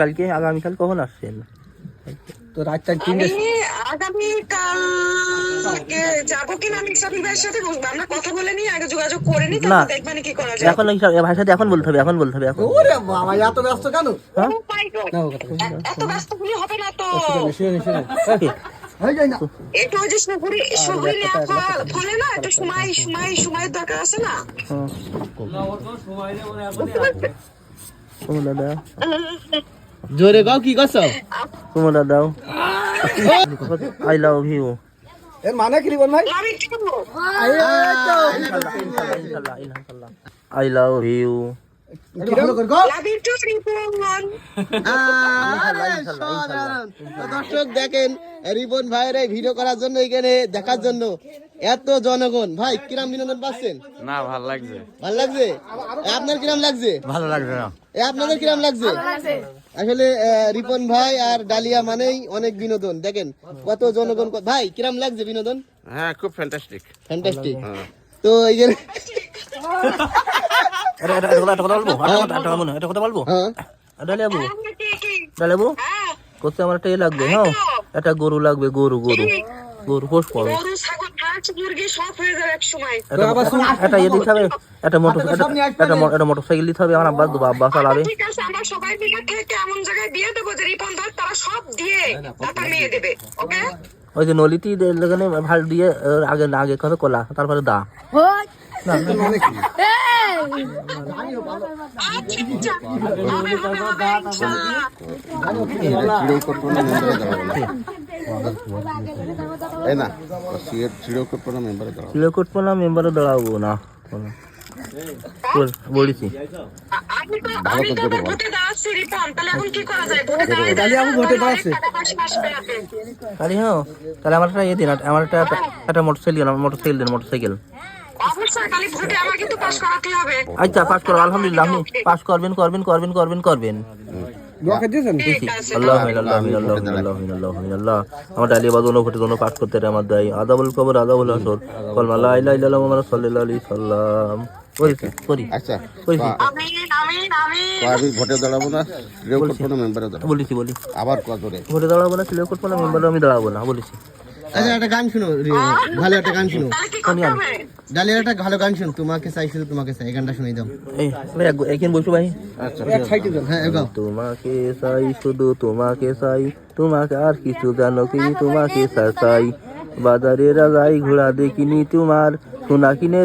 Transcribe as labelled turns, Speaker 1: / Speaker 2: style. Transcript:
Speaker 1: কালকে আগামীকাল কখন আসছেন? তো রাত আগামীকাল যাবো কিনা আমি ভাইয়ের সাথে আমরা কথা বলে নিই, আগে যোগাযোগ করে নিই, তারপর দেখবেন কি করা যায়। এখন ভাইয়ের সাথে এখন বলতে হবে, এখন বলতে হবে। এখন ওরে বাবা এত ব্যস্ত কেন? এত ব্যস্ত হলে হবে না তো। একটু ওই যে সুগুরি ফলে না একটু সময়ের দরকার আছে না। দাদা জোরে গাও, কি করছো তোমরা? দাও আই লাভ ইউ। এর মানে কি বল ভাই? I love you. দর্শক দেখেন রিপন ভাইয়ের এই ভিডিও করার জন্য এখানে দেখার জন্য এত জনগণ। ভাই কিরাম বিনোদন পাচ্ছেন?
Speaker 2: না ভালো লাগছে।
Speaker 1: ভালো লাগছে? আপনার কিরাম লাগছে?
Speaker 2: ভালো লাগছে না।
Speaker 1: আপনাদের কিরাম লাগছে? আসলে রিপন ভাই আর ডালিয়া মানেই অনেক বিনোদন। দেখেন কত জনগণ। ভাই কিরাম লাগছে বিনোদন?
Speaker 2: হ্যাঁ খুব ফ্যান্টাস্টিক।
Speaker 1: ফ্যান্টাস্টিক। তো এই যে আমার একটা লাগবে। হ্যাঁ একটা গরু লাগবে, গরু পোষ করো। একটা মোটরসাইকেল দিতে হবে। আমার আব্বা চালাবে। ওই যে নলিটি ভাল দিয়ে আগে কথা কলা, তারপরে দা মেম্বারে দাঁড়াবো না বলেছি। তাহলে আমার একটা মোটরসাইকেল আচ্ছা পাস করো। আলহামদুলিল্লাহ আপনি পাস করবেন। আমার ডালিয়া বাদন ভোটে জন্য পাঠ করতে আমার দায়ী আদাবুল কবর আদাবুল আসর কলমা লা ইলাহা ইল্লাল্লাহ মুহাম্মাদুর সাল্লাল্লাহু আলাইহি সাল্লাম।
Speaker 3: আচ্ছা আমি ভোটে দাঁড়াবো না, মেম্বারে দাঁড়াবো বলেছি। আবার ভোটে দাঁড়াবো না, সিলেক্ট করবো না, মেম্বারে আমি দাঁড়াবো না বলেছি। আচ্ছা একটা গান শুনো, ভালো একটা গান শুনো। ডালিয়ার একটা ভালো গান শুন। তোমাকে চাই শুধু তোমাকে চাই, এই গানটা শুনিয়ে দাও। এখন বসো ভাই। তোমাকে চাই শুধু তোমাকে চাই, তোমাকে আর কিছু জানো কি? তোমাকে চাই বাজারে রাজাই ঘোড়া দেখিনি তোমার, সোনা কিনে